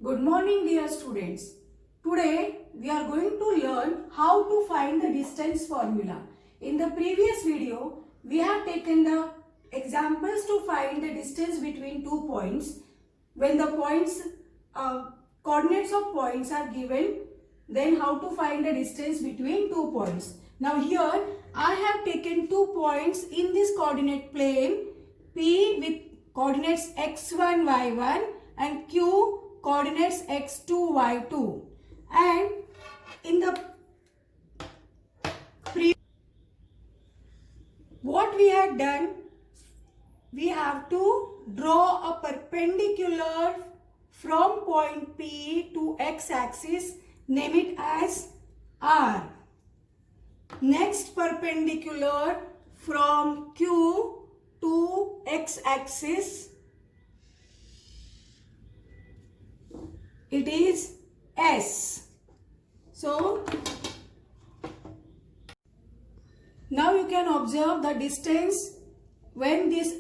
Good morning dear students. Today we are going to learn how to find the distance formula. In the previous video we have taken the examples to find the distance between two points. When the coordinates of points are given, then how to find the distance between two points. Now here I have taken 2 points in this coordinate plane, P with coordinates x1, y1 and Q coordinates x2, y2, and in the what we had done, we have to draw a perpendicular from point P to x-axis, name it as R. Next perpendicular from Q to x-axis, it is S. So now you can observe the distance when this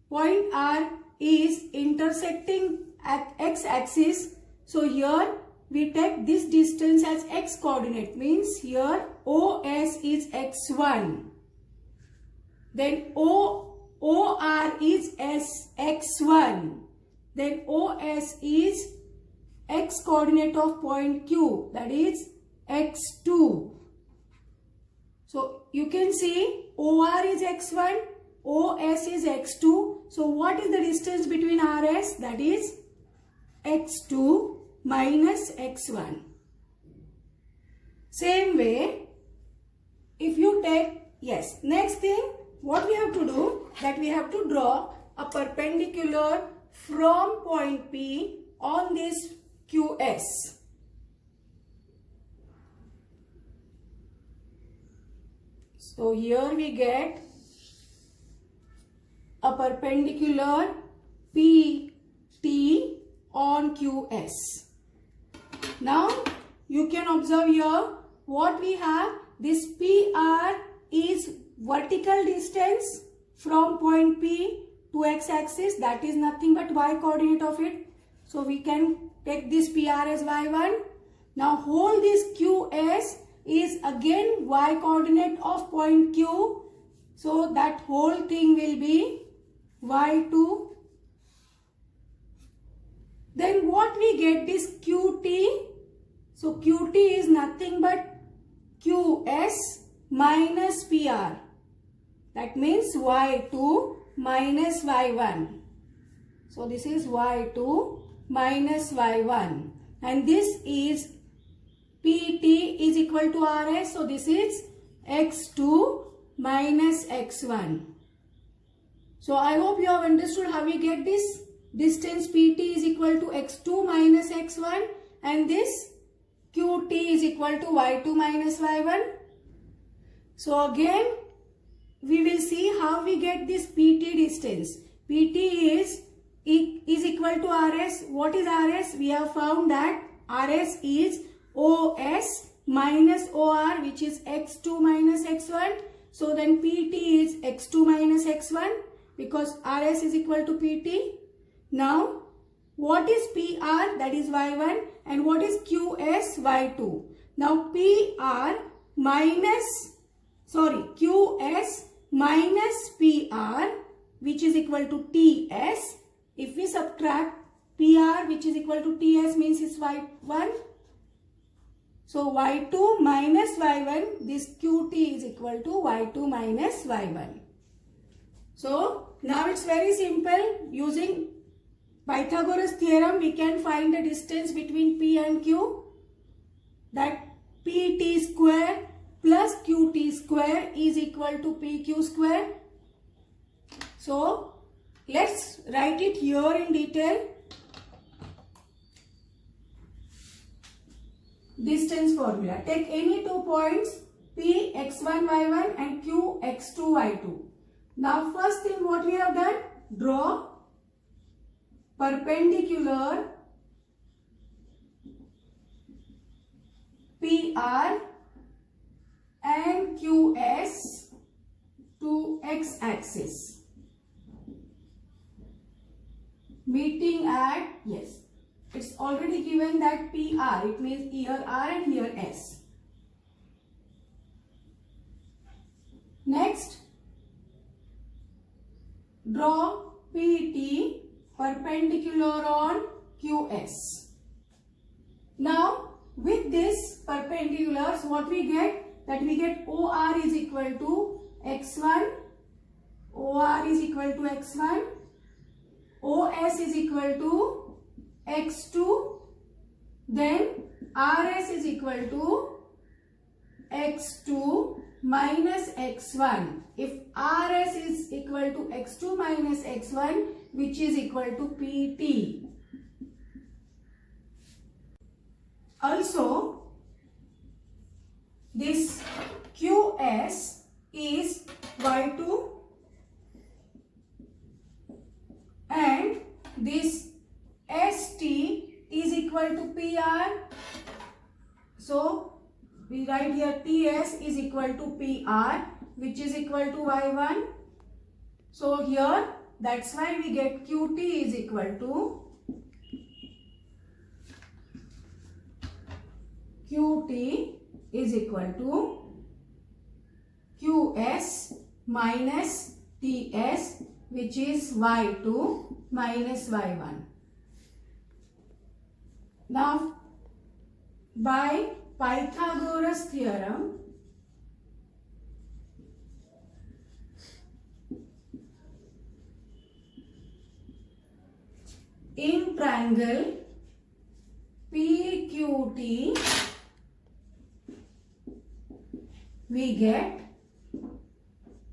point R is intersecting at x-axis. So here we take this distance as x coordinate, means here OS is x1. Then OR is x1. Then OS is x coordinate of point Q, that is x2. So you can see OR is x1, OS is x2. So what is the distance between RS? That is x2 minus x1. Same way, if you take, next thing what we have to do, that we have to draw a perpendicular from point P on this QS. So here we get a perpendicular PT on QS. Now you can observe here what we have. This PR is vertical distance from point P to x-axis, that is nothing but y coordinate of it. So we can take this PR as y1. Now hold this QS is again y coordinate of point Q. So that whole thing will be y2. Then what we get is QT. So QT is nothing but QS minus PR. That means y2 minus y1. So this is y2 minus y1. And this is PT is equal to RS. So this is x2 minus x1. So I hope you have understood how we get this. Distance PT is equal to x2 minus x1 and this QT is equal to y2 minus y1. So again we will see how we get this PT distance. PT is equal to RS. What is RS? We have found that RS is OS minus OR, which is x2 minus x1. So then PT is x2 minus x1 because RS is equal to PT. Now what is PR? That is y1. And what is QS? y2. Now QS minus PR, which is equal to TS. If we subtract PR, which is equal to TS, means it's y1. So y2 minus y1, this QT is equal to y2 minus y1. So now it's very simple. Using Pythagoras theorem, we can find the distance between P and Q. That PT square plus QT square is equal to PQ square. So let's write it here in detail. Distance formula. Take any 2 points P x1 y1 and Q x2 y2. Now first thing what we have done, draw perpendicular PR and QS to x-axis. meeting at it's already given that PR. It means here R and here S. Next, draw PT perpendicular on QS. Now, with this perpendiculars, what we get? That we get OR is equal to x1, OR is equal to x1, OS is equal to x2, then RS is equal to x2 minus x1. If RS is equal to x2 minus x1, which is equal to PT. Also, this QS is Y2 and this ST is equal to PR. So, we write here TS is equal to PR, which is equal to Y1. So, here that's why we get QT is equal to QT is equal to QS minus TS, which is Y2 minus Y1. Now, by Pythagoras theorem, in triangle PQT, we get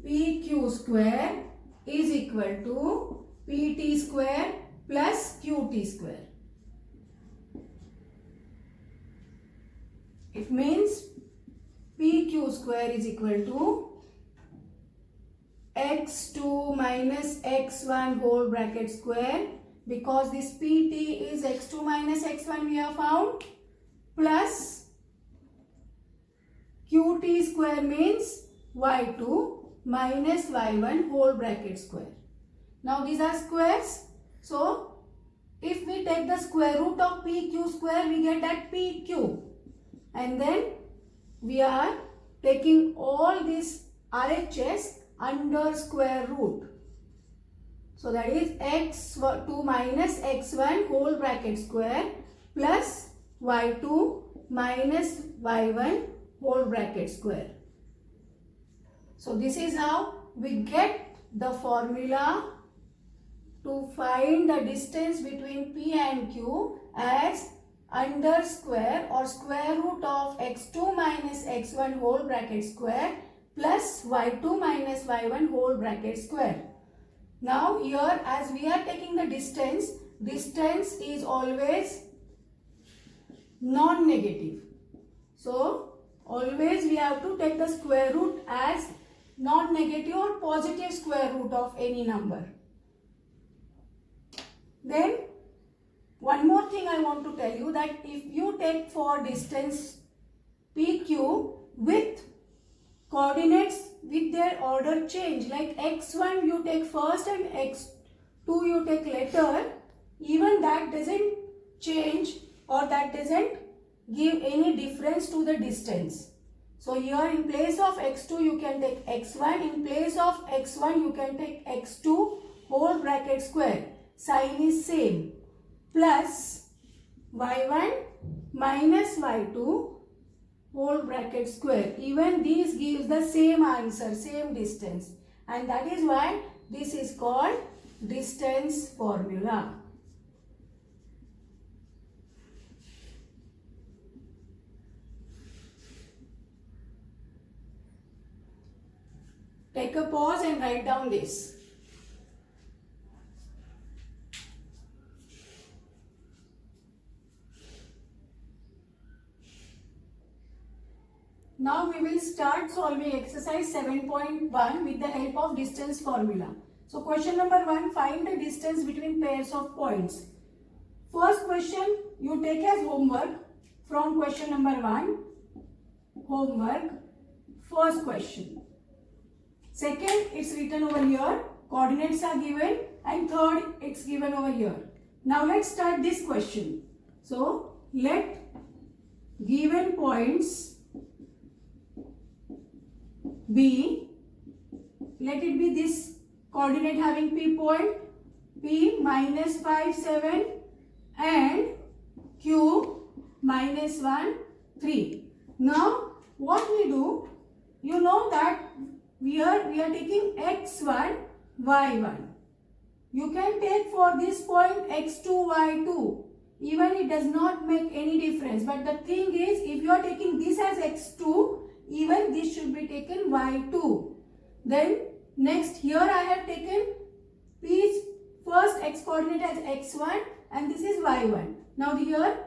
PQ square is equal to PT square plus QT square. It means PQ square is equal to x2 minus x1 whole bracket square, because this PT is x2 minus x1 we have found, plus QT square means y2 minus y1 whole bracket square. Now these are squares. So if we take the square root of PQ square, we get that PQ. And then we are taking all these RHS under square root. So that is x2 minus x1 whole bracket square plus y2 minus y1 whole bracket square. So this is how we get the formula to find the distance between P and Q as under square or square root of x2 minus x1 whole bracket square plus y2 minus y1 whole bracket square. Now here, as we are taking the distance, distance is always non-negative. So always we have to take the square root as non-negative or positive square root of any number. Then one more thing I want to tell you, that if you take for distance PQ with coordinates with their order change, like x1 you take first and x2 you take later, even that doesn't change or that doesn't give any difference to the distance. So here in place of x2 you can take x1, in place of x1 you can take x2 whole bracket square, sign is same, plus y1 minus y2 whole bracket square. Even these gives the same answer, same distance, and that is why this is called distance formula. Take a pause and write down this. Now we will start solving exercise 7.1 with the help of distance formula. So question number 1, find the distance between pairs of points. First question you take as homework from question number 1. Homework, first question. Second, it's written over here, coordinates are given, and third, it's given over here. Now let's start this question. So let given points be, let it be this coordinate having P point, P minus 5, 7 and Q minus 1, 3. Now what we do, you know that we are taking x1, y1. You can take for this point x2, y2. Even it does not make any difference. But the thing is, if you are taking this as x2, even this should be taken y2. Then next here I have taken P's first x coordinate as x1 and this is y1. Now here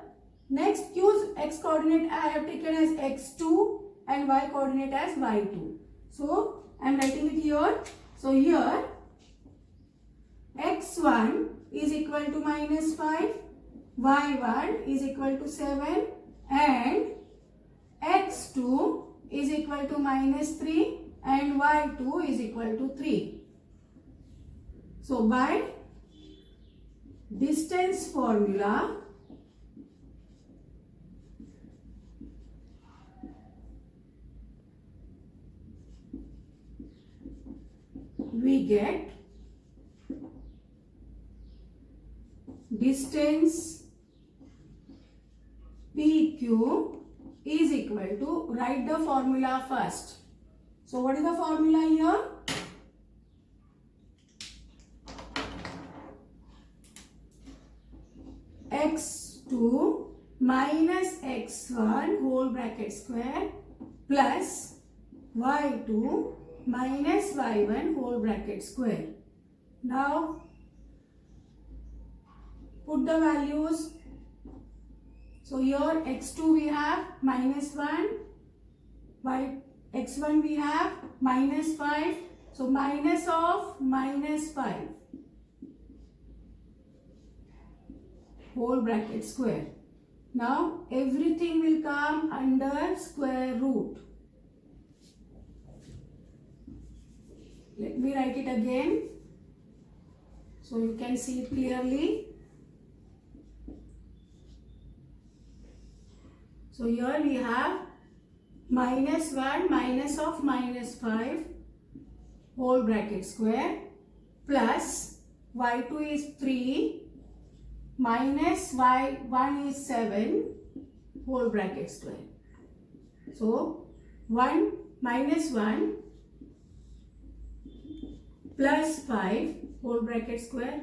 next Q's x coordinate I have taken as x2 and y coordinate as y2. So I am writing it here. So here x1 is equal to minus 5, y1 is equal to 7 and x2 is equal to minus 3 and y2 is equal to 3. So by distance formula, we get distance PQ is equal to, write the formula first. So what is the formula here? x2 minus x1 whole bracket square plus y2 minus y1 whole bracket square. Now put the values. So here x2 we have minus 1, x1 we have minus 5. So minus of minus 5 whole bracket square. Now everything will come under square root. Let me write it again so you can see it clearly. So here we have minus 1 minus of minus 5 whole bracket square plus y2 is 3 minus y1 is 7 whole bracket square. So 1 minus 1 plus 5 whole bracket square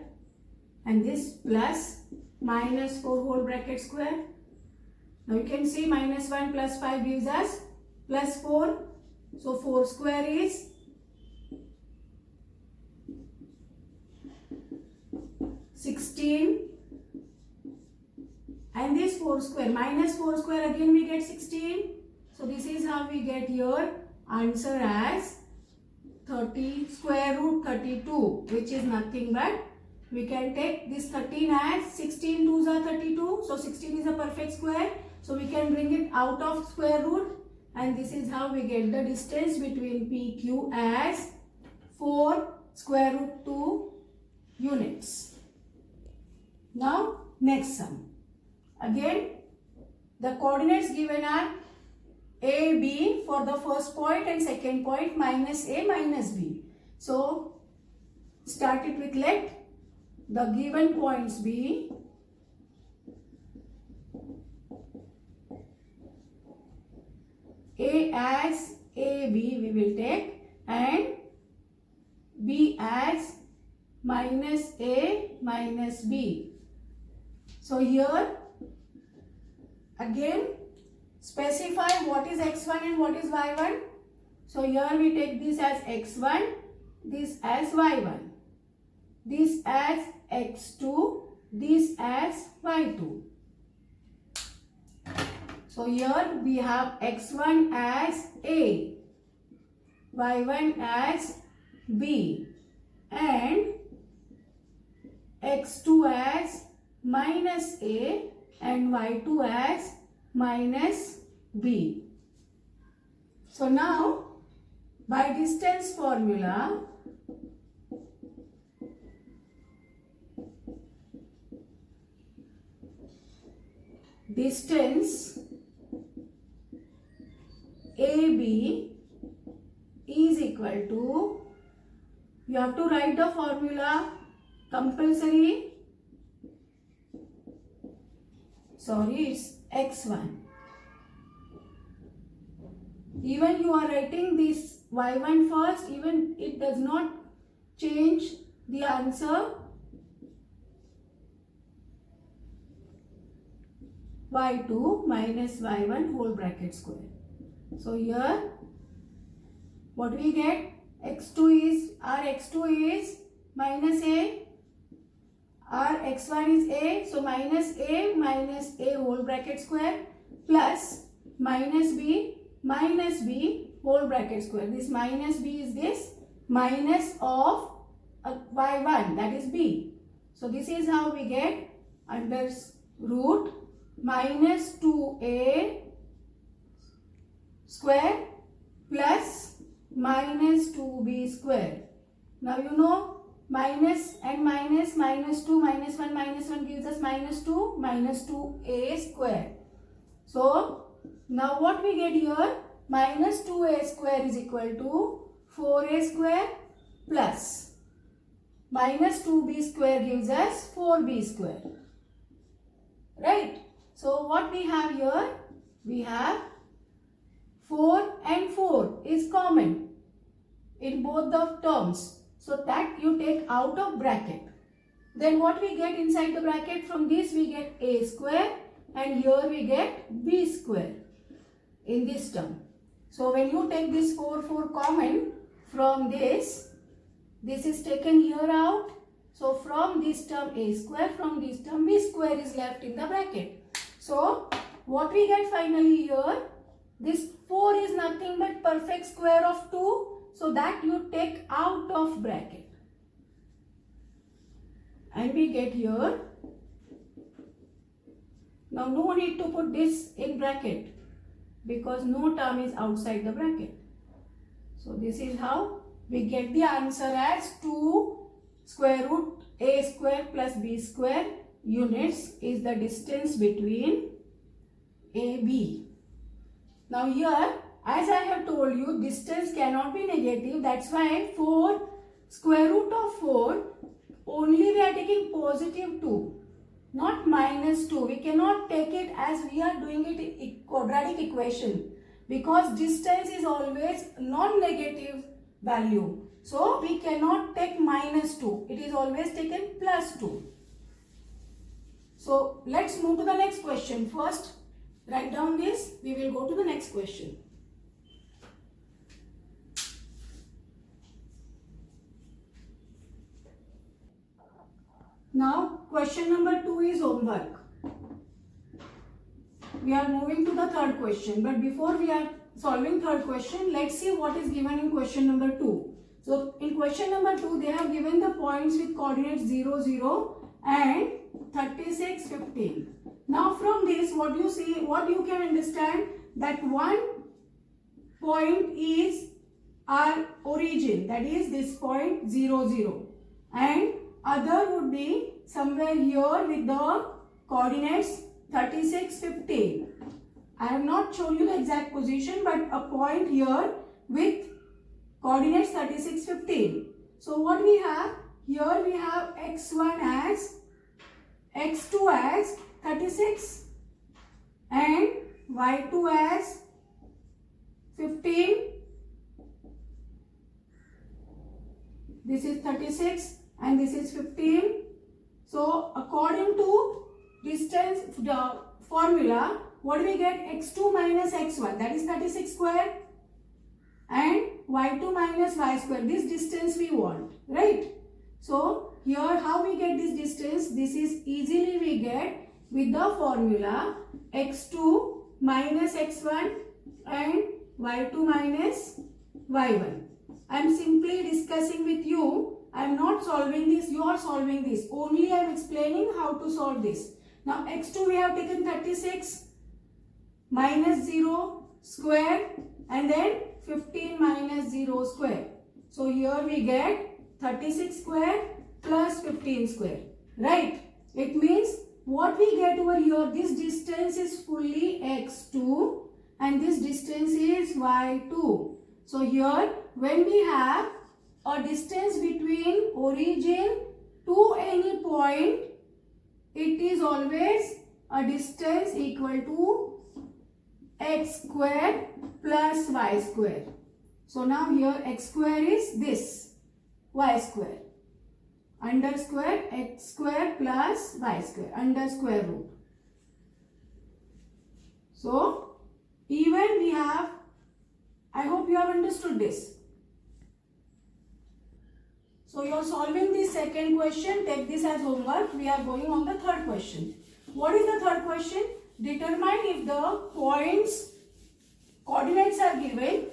and this plus minus 4 whole bracket square. Now you can see minus 1 plus 5 gives us plus 4. So 4 square is 16 and this 4 square minus 4 square again we get 16. So this is how we get your answer as 30 square root 32, which is nothing but we can take this 13 as 16 2s are 32. So 16 is a perfect square. So we can bring it out of square root and this is how we get the distance between PQ as 4 square root 2 units. Now next sum. Again the coordinates given are A, B for the first point and second point, minus A, minus B. So start it with let the given points be A as AB we will take and B as minus A minus B. So here again specify what is x1 and what is y1. So here we take this as x1, this as y1, this as x2, this as y2. So here we have x1 as A, y1 as B and x2 as minus A and y2 as minus B. So now by distance formula distance AB is equal to, you have to write the formula compulsory, sorry, it's x1. Even you are writing this y1 first, even it does not change the answer. Y2 minus y1 whole bracket square. So here what we get, x2 is, our x2 is minus a, our x1 is a, so minus a whole bracket square plus minus b whole bracket square. This minus b is this minus of y1, that is b. So this is how we get under root minus 2a square plus minus 2b square. Now you know minus and minus, minus 2 minus 1 gives us minus 2a square. So now what we get here, minus 2a square is equal to 4a square plus minus 2b square gives us 4b square. Right? So what we have here, we have 4 and 4 is common in both the terms. So that you take out of bracket. Then what we get inside the bracket, from this we get a square and here we get b square in this term. So when you take this 4 common from this is taken here out. So from this term a square, from this term b square is left in the bracket. So what we get finally here, this 4 is nothing but perfect square of 2. So that you take out of bracket. And we get here, now no need to put this in bracket because no term is outside the bracket. So this is how we get the answer as 2 square root a square plus b square units is the distance between AB. Now here, as I have told you, distance cannot be negative. That's why 4 square root of 4, only we are taking positive 2, not minus 2. We cannot take it as we are doing it in quadratic equation because distance is always non-negative value. So we cannot take minus 2. It is always taken plus 2. So let's move to the next question. First, write down this. We will go to the next question. Now, question number 2 is homework. We are moving to the third question. But before we are solving third question, let's see what is given in question number 2. So, in question number 2, they have given the points with coordinates 0, 0 and 36, 15. Now, from this, what you can understand, that one point is our origin, that is this point 0, 0. And other would be somewhere here with the coordinates 36, 15. I have not shown you the exact position, but a point here with coordinates 36, 15. So what we have here, we have x1 as, x2 as 36 and y2 as 15. This is 36 and this is 15. So according to distance, the formula, what do we get? x2 minus x1, that is 36 square, and y2 minus y square. This distance we want, right? So here how we get this distance? This is easily we get with the formula x2 minus x1 and y2 minus y1. I am simply discussing with you. I am not solving this, you are solving this. Only I am explaining how to solve this. Now x2 we have taken 36 minus 0 square and then 15 minus 0 square. So here we get 36 square plus 15 square. Right? It means what we get over here, this distance distance is fully x2 and this distance is y2. So here when we have a distance between origin to any point, it is always a distance equal to x square plus y square. So now here x square is this, y square, under square x square plus y square, under square root. So even we have, I hope you have understood this. So you are solving the second question, take this as homework. We are going on the third question. What is the third question? Determine if the points, coordinates are given.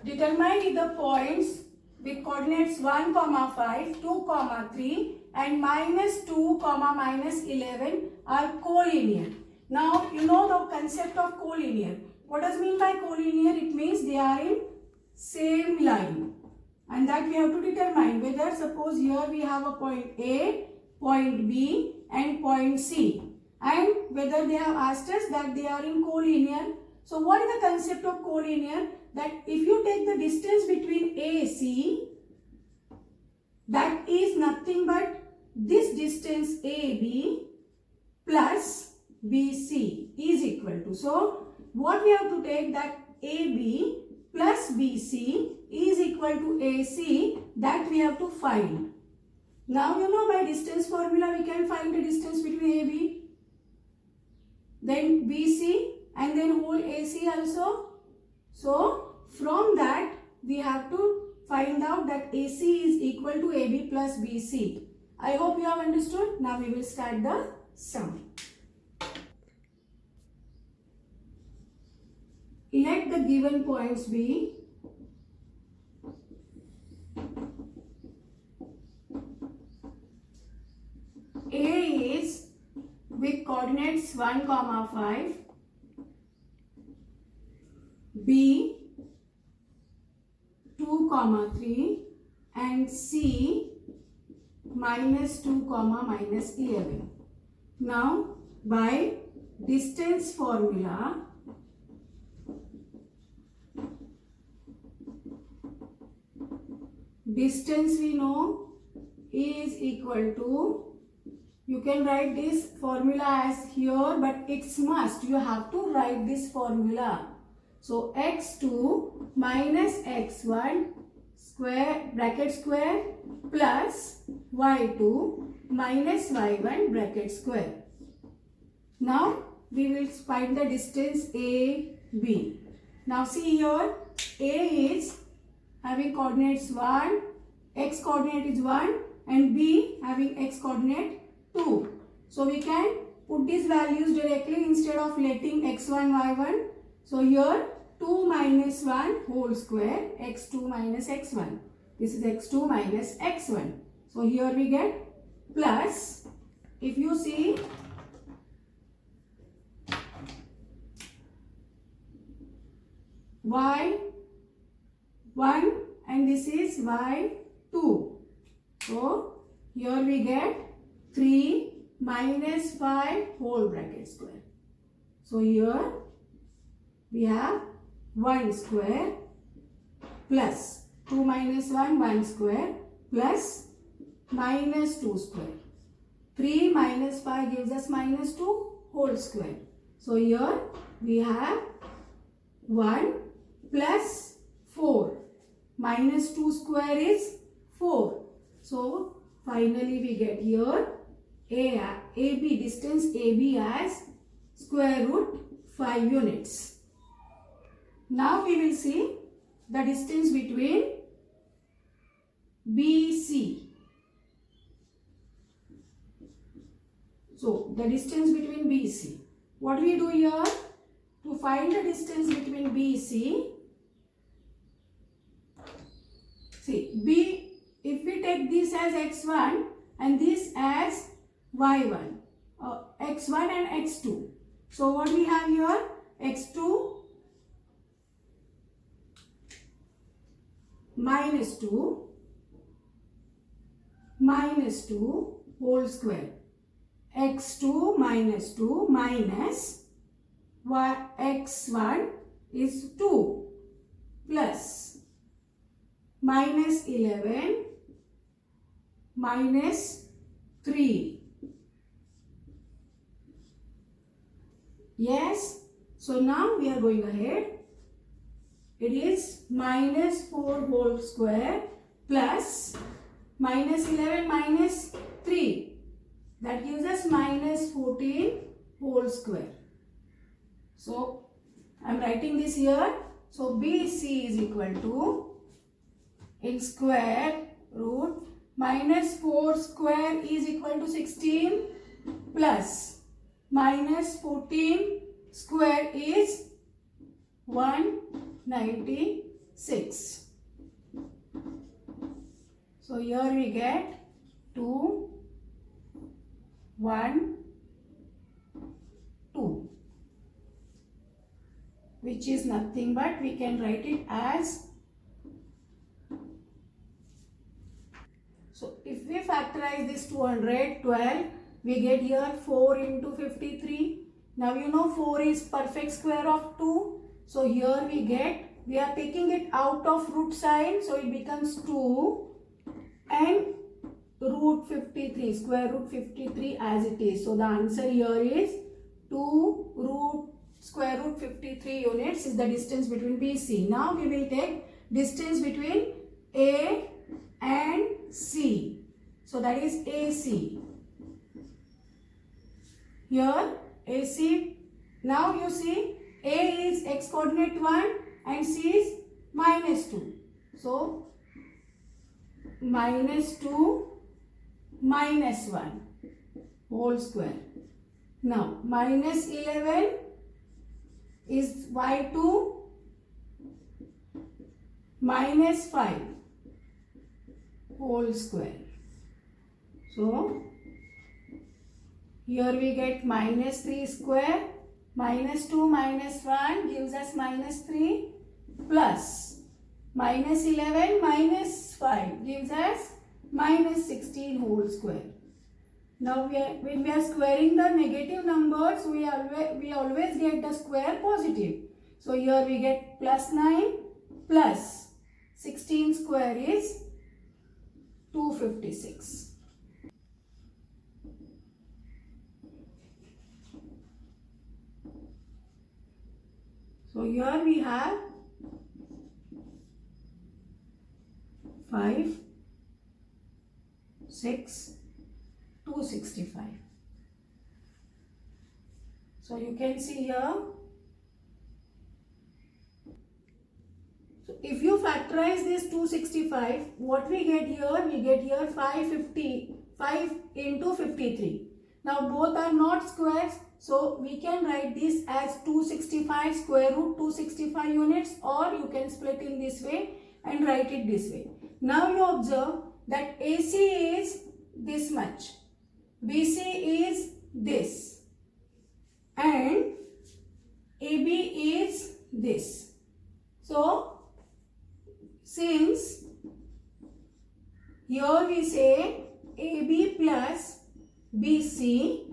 Determine if the points with coordinates 1, 5, 2, 3 and -2, -11 are collinear. Now you know the concept of collinear. What does mean by collinear? It means they are in same line. And that we have to determine whether, suppose here we have a point A, point B and point C. And whether they have asked us that they are in collinear. So what is the concept of collinear? That if you take the distance between AC, that is nothing but this distance AB plus BC is equal to. So what we have to take, that AB plus BC is equal to AC, that we have to find. Now you know by distance formula we can find the distance between AB, then BC and then whole AC also. So from that we have to find out that AC is equal to AB plus BC. I hope you have understood. Now we will start the sum. Let the given points be A is with coordinates 1, 5, B 2, 3 and C -2, -11. Now by distance formula, distance we know is equal to, you can write this formula as here, but it's must, you have to write this formula. So x2 minus x1 square bracket square plus y2 minus y1 bracket square. Now we will find the distance AB. Now see here, A is having coordinates 1, x coordinate is 1 and B having x coordinate 2. So we can put these values directly instead of letting x1, y1. So here 2 minus 1 whole square, x2 minus x1. This is x2 minus x1. So here we get plus, if you see, y1 and this is y2. So here we get 3 minus 5 whole bracket square. So here we have 1 square plus 2 minus 1, 1 square plus minus 2 square. 3 minus 5 gives us minus 2 whole square. So here we have 1 plus 4. Minus 2 square is 4. So finally we get here AB, distance AB as square root 5 units. Now we will see the distance between BC. So the distance between BC. What we do here? To find the distance between BC, see B, if we take this as x1 and this as y1, x1 and x2. So what we have here? x2 minus 2 whole square x2 minus 2 minus x1 is 2 plus minus 11 minus 3. Yes, so now we are going ahead. It is minus 4 whole square plus minus 11 minus 3. That gives us minus 14 whole square. So I am writing this here. So BC is equal to, in square root, minus 4 square is equal to 16 plus minus 14 square is 196. So here we get 2, 1, 2, which is nothing but we can write it as, so if we factorize this 212, we get here 4 into 53. Now you know 4 is perfect square of 2. So here we are taking it out of root sign. So it becomes 2 and root 53, square root 53 as it is. So the answer here is 2 root square root 53 units is the distance between BC. Now we will take distance between A and C. So that is AC. Here AC, now you see A is x coordinate 1 and C is minus 2. So minus 2 minus 1 whole square. Now minus 11 is y2 minus 5 whole square. So here we get minus 3 square, minus 2 minus 1 gives us minus 3 plus minus 11 minus 5 gives us minus 16 whole square. Now when we are squaring the negative numbers, we always get the square positive. So here we get plus 9 plus 16 square is 256. So here we have 5, 6, 265. So you can see here. So if you factorize this 265, what we get here? We get here 5 into 53. Now both are not squares. So we can write this as 265 square root 265 units, or you can split in this way and write it this way. Now you observe that AC is this much, BC is this, and AB is this. So since here we say AB plus BC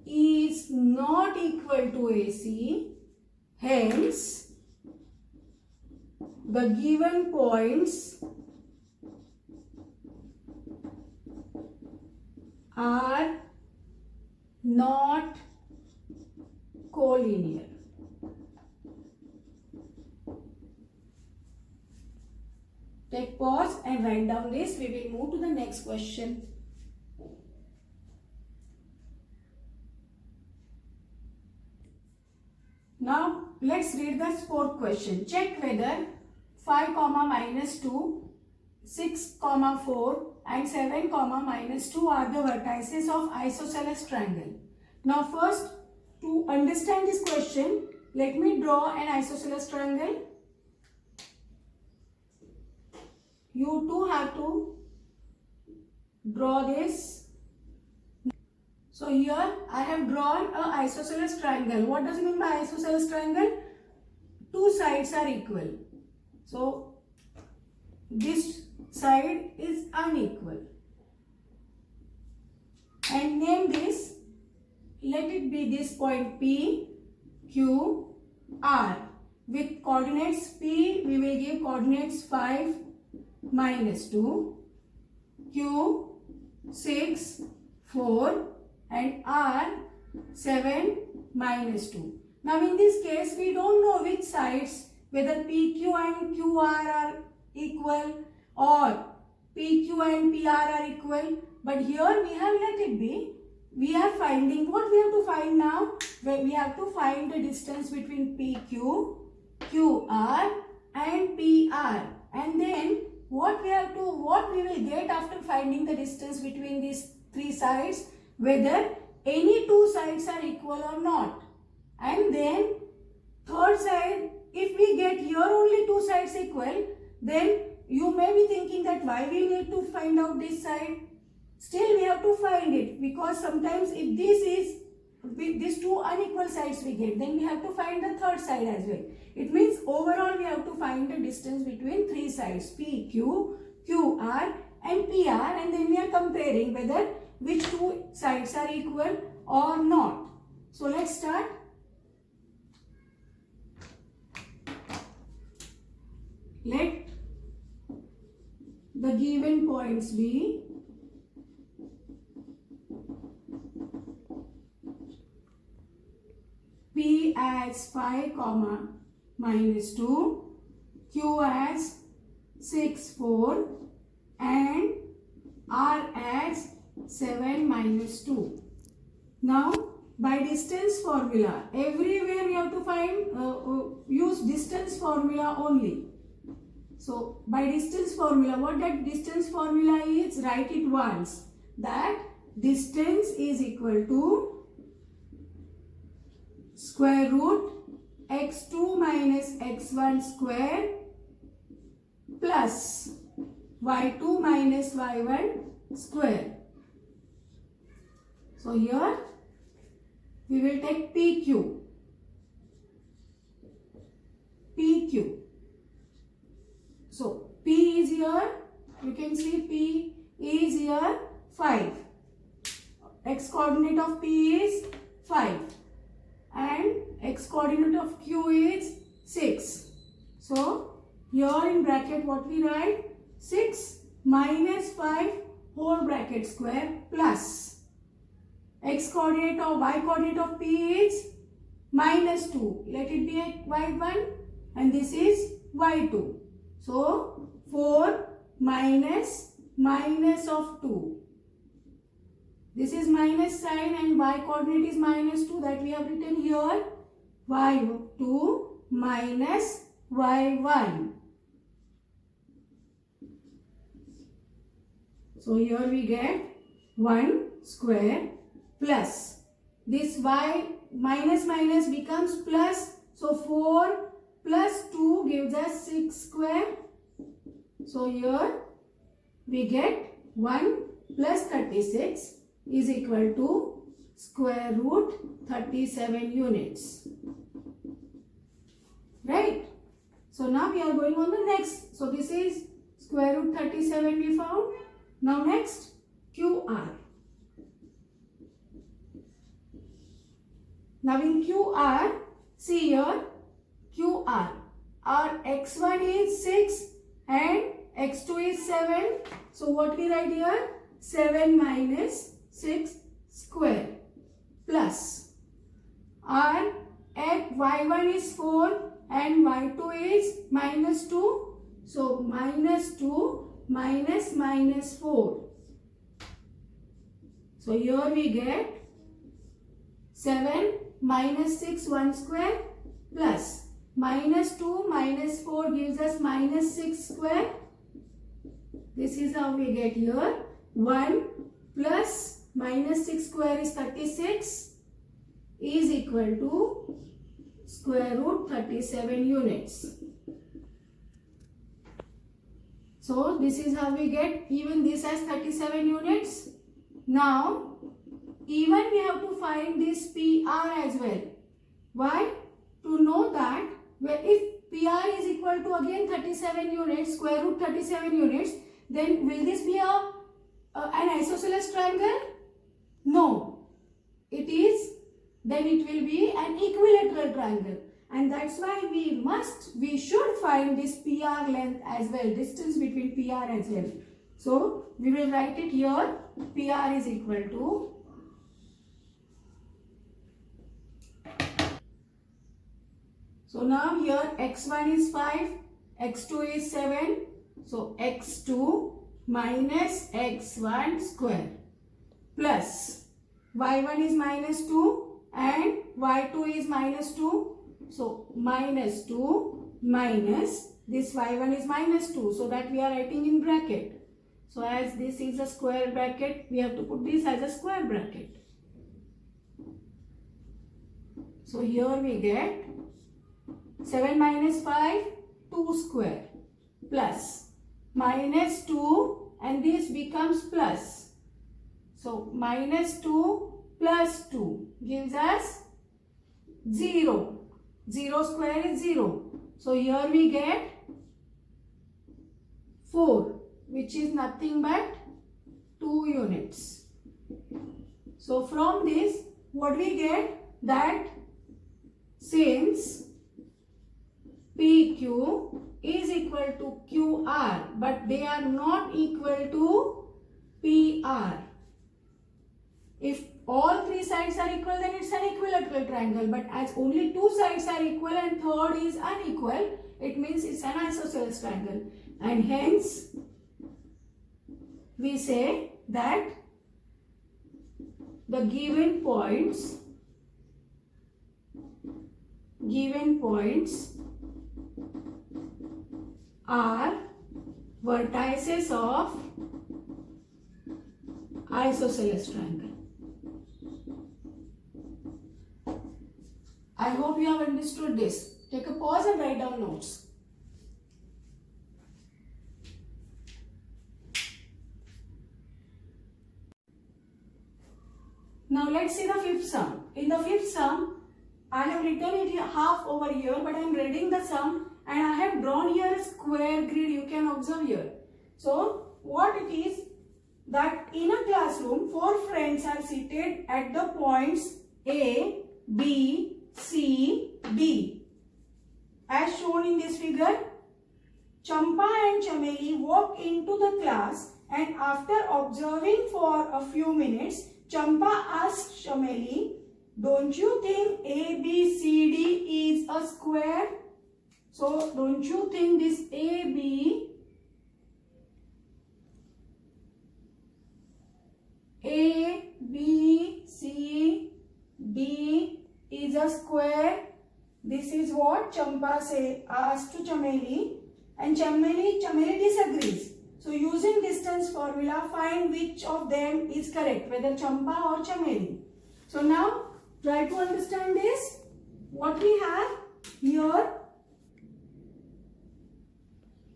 is not equal to AC, hence the given points are not collinear. Take pause and write down this. We will move to the next question. Now let's read the fourth question. Check whether 5 comma minus 2, 6 comma 4 and 7 comma minus 2 are the vertices of isosceles triangle. Now first, to understand this question, let me draw an isosceles triangle. You too have to draw this. So here I have drawn an isosceles triangle. What does it mean by isosceles triangle? Two sides are equal. So this side is unequal. And name this let it be this point P, Q, R. With coordinates P, we will give coordinates 5, -2, Q, 6, 4 and R, 7, -2. Now in this case, we don't know which sides, whether PQ and QR are equal or PQ and PR are equal. But here we have let it be. We are finding, what we have to find now? We have to find the distance between PQ, QR and PR. And then what we will get after finding the distance between these three sides, whether any two sides are equal or not. And then third side, if we get here only two sides equal, then you may be thinking that why we need to find out this side. Still we have to find it, because sometimes if this is these two unequal sides we get, then we have to find the third side as well. It means overall we have to find the distance between three sides, PQ, QR and PR, and then we are comparing whether which two sides are equal or not. So let's start. Let the given points be P as 5, -2, Q as 6, 4 and R as 7, -2. Now by distance formula, everywhere we have to find, use distance formula only. So by distance formula, what that distance formula is, write it once, that distance is equal to square root x2 minus x1 square plus y2 minus y1 square. So here we will take PQ. So P is here, you can see P is here 5. X coordinate of P is 5 and x coordinate of Q is 6. So here in bracket what we write, 6 minus 5 whole bracket square plus x coordinate of y coordinate of P is -2. Let it be a y1 and this is y2. So 4 minus of 2. This is minus sign and y coordinate is -2, that we have written here, y2 minus y1. So here we get 1 square plus this y minus becomes plus. So 4 plus 2 gives us 6 square. So here we get 1 plus 36 is equal to square root 37 units. Right? So now we are going on the next. So this is square root 37 we found. Now next, QR. Now in QR, see here, QR. Our x1 is 6 and x2 is 7. So what we write here? 7 minus 6 square plus our y1 is 4 and y2 is -2. So -2 minus -4. So here we get 7 minus 6 1 square plus -2 minus 4 gives us -6 square. This is how we get here 1 plus -6 square is 36 is equal to square root 37 units. So this is how we get even this as 37 units. Now even we have to find this PR as well. Why? To know that if PR is equal to again 37 units, square root 37 units, then will this be an isosceles triangle? No. It is then it will be an equilateral triangle. And that's why we should find this PR length as well, distance between PR as well. So we will write it here. PR is equal to so now here x1 is 5, x2 is 7. So x2 minus x1 square plus y1 is minus 2 and y2 is minus 2. So minus 2 minus this y1 is minus 2. So that we are writing in bracket. So as this is a square bracket, we have to put this as a square bracket. So here we get 7 minus 5, 2 square plus minus 2 and this becomes plus. So minus 2 plus 2 gives us 0. 0 square is 0. So here we get 4, which is nothing but 2 units. So from this, what we get? That since PQ is equal to QR, but they are not equal to PR. If all three sides are equal, then it's an equilateral triangle. But as only two sides are equal and third is unequal, it means it's an isosceles triangle. And hence, we say that the given points are vertices of isosceles triangle. I hope you have understood this. Take a pause and write down notes. Now let's see the fifth sum. In the fifth sum, I have written it here half over here, but I am reading the sum and I have drawn here a square grid. You can observe here. So what it is, that in a classroom, 4 friends are seated at the points A, B, C, D. As shown in this figure, Champa and Chameli walk into the class and after observing for a few minutes, Champa asked Chameli, "Don't you think ABCD is a square?" So, don't you think this ABCD is a square? This is what Champa asked to Chameli, and Chameli disagrees. So using distance formula, find which of them is correct, whether Champa or Chameli. So now try to understand this. What we have here,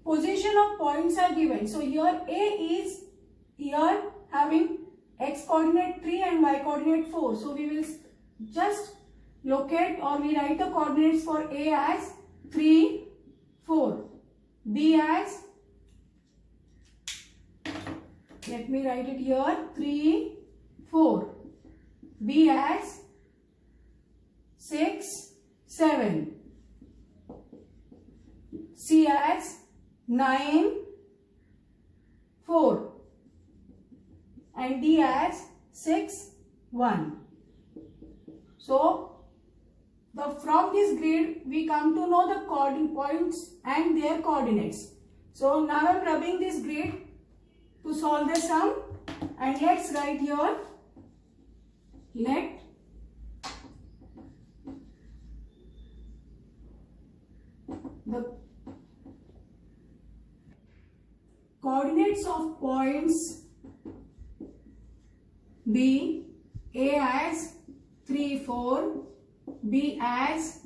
position of points are given. So here A is here having x coordinate 3 and y coordinate 4. So we will just locate, or we write the coordinates for A as 3, 4. B as, let me write it here, 3, 4. B as 6, 7. C as 9, 4. And D as 6, 1. So, from this grid, we come to know the coordinate points and their coordinates. So, now I am rubbing this grid to solve the sum, and let's write here, let the coordinates of points be A as 3, 4, B as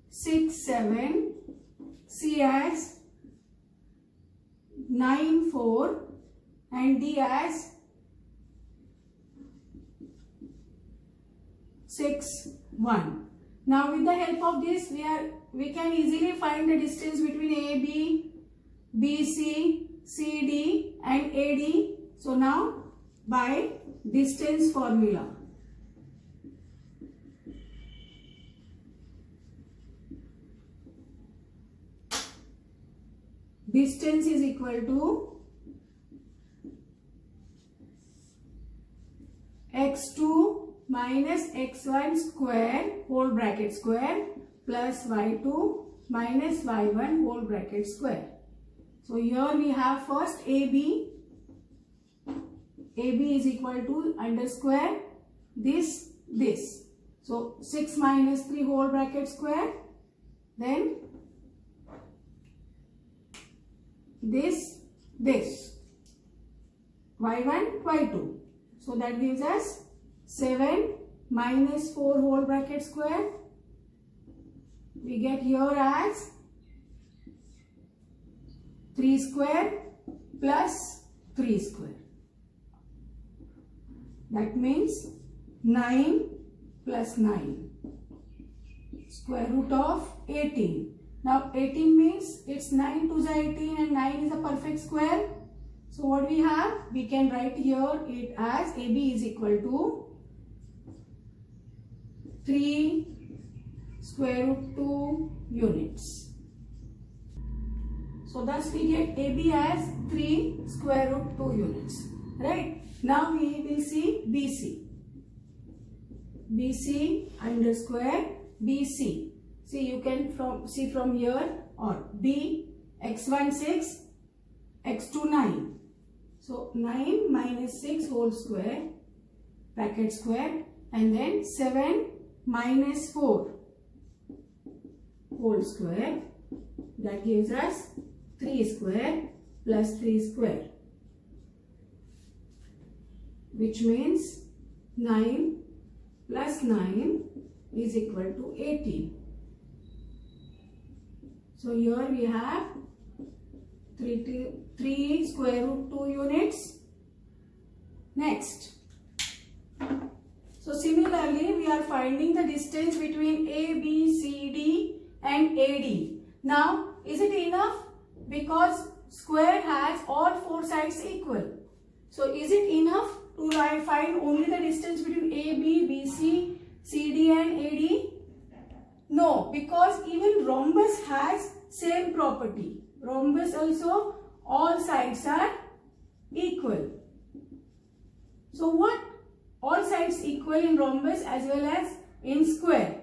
6, 7, C as 9, 4 and D as 6, 1. Now with the help of this, we can easily find the distance between AB, BC, CD and AD. So now by distance formula. distance is equal to x2 minus x1 square whole bracket square plus y2 minus y1 whole bracket square. So here we have first AB. AB is equal to under square this. So 6 minus 3 whole bracket square, then this y1 y2. So that gives us 7 minus 4 whole bracket square. We get here as 3 square plus 3 square. That means 9 plus 9. Square root of 18. Now 18 means it's 9 to the 18 and 9 is a perfect square. So what we have? We can write here it as AB is equal to 3 square root 2 units. So thus we get AB as 3 square root 2 units. Right? Now we will see BC. BC under square BC. See, you can see from here, or B, x1 6, x2 9. So 9 minus 6 whole square, bracket square, and then 7 minus 4 whole square. That gives us 3 square plus 3 square, which means 9 plus 9 is equal to 18. So here we have 3 square root 2 units. Next. So similarly, we are finding the distance between A, B, C, D and AD. Now, is it enough? Because square has all 4 sides equal. So is it enough to find only the distance between AB, BC, CD and AD? No, because even rhombus has same property. Rhombus also, all sides are equal. So what? All sides equal in rhombus as well as in square.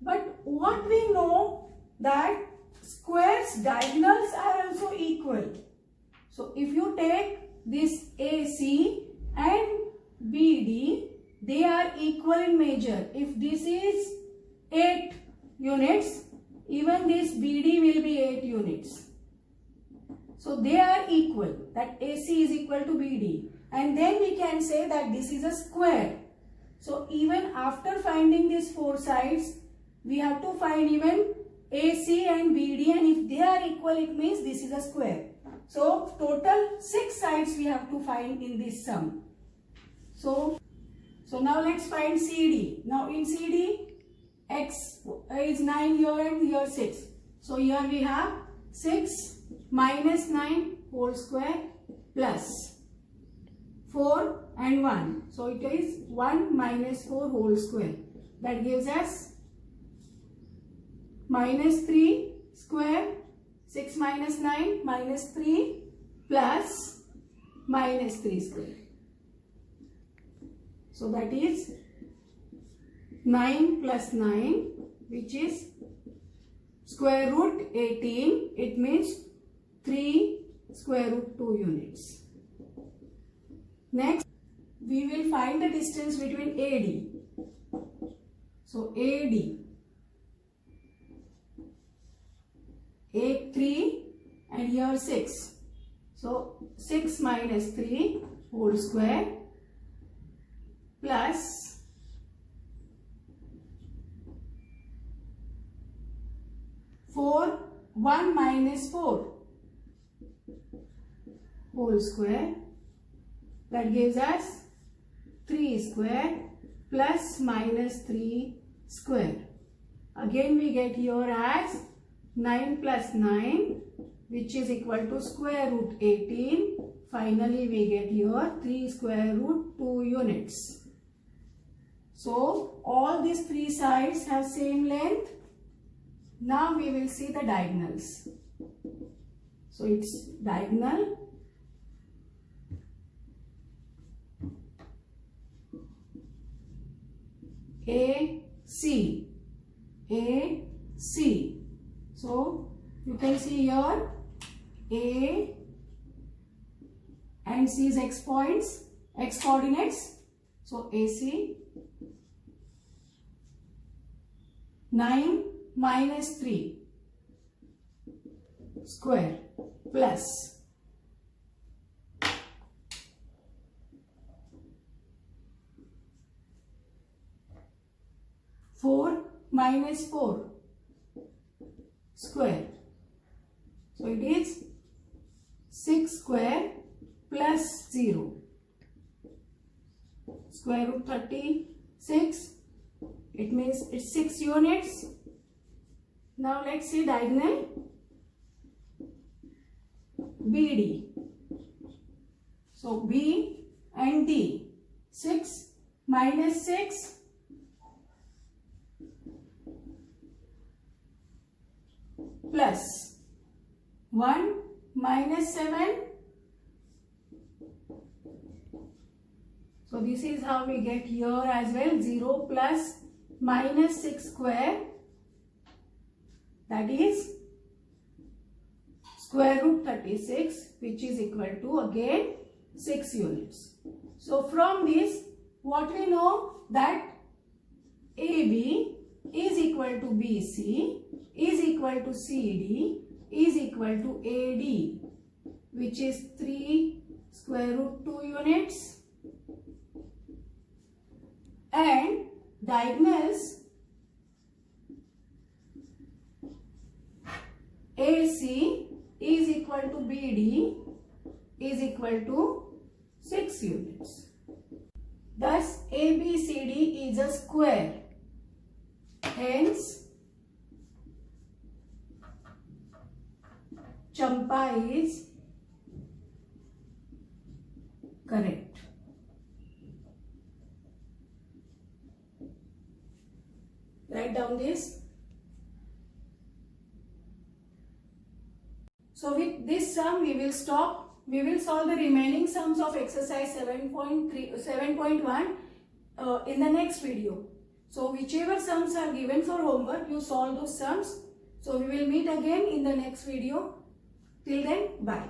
But what we know that squares diagonals are also equal. So if you take this AC and BD, they are equal in measure. If this is 8 units, even this BD will be 8 units. So they are equal, that AC is equal to BD. And then we can say that this is a square. So even after finding these 4 sides, we have to find even AC and BD, and if they are equal, it means this is a square. So total 6 sides we have to find in this sum. So now let's find CD. Now in CD, X is 9 here and here 6. So here we have 6 minus 9 whole square plus 4 and 1. So it is 1 minus 4 whole square. That gives us minus 3 square. 6 minus 9 minus 3 plus minus 3 square. So that is 9 plus 9, which is square root 18. It means 3 square root 2 units. Next, we will find the distance between AD. So AD, 8, 3 and here 6. So 6 minus 3 whole square plus 4, 1 minus 4 whole square. That gives us 3 square plus minus 3 square. Again we get here as 9 plus 9, which is equal to square root 18. Finally we get here 3 square root 2 units. So all these 3 sides have same length. Now we will see the diagonals. So it's diagonal AC. AC. So you can see here A and C is x points, x coordinates. So AC 9 minus 3 square plus 4 minus 4 square. So it is 6 square plus 0. Square root 36. It means it's 6 units. Now let's see diagonal BD. So B and D. 6 minus 6 plus 1 minus 7. So this is how we get here as well. 0 plus minus 6 square, that is square root 36, which is equal to again 6 units. So from this what we know, that AB is equal to BC is equal to CD is equal to AD, which is 3 square root 2 units, and diagonals AC is equal to BD is equal to 6 units. Thus ABCD is a square. Hence Champa is correct. Write down this. So with this sum we will stop. We will solve the remaining sums of exercise 7.1 in the next video. So whichever sums are given for homework, you solve those sums. So we will meet again in the next video. Till then, bye.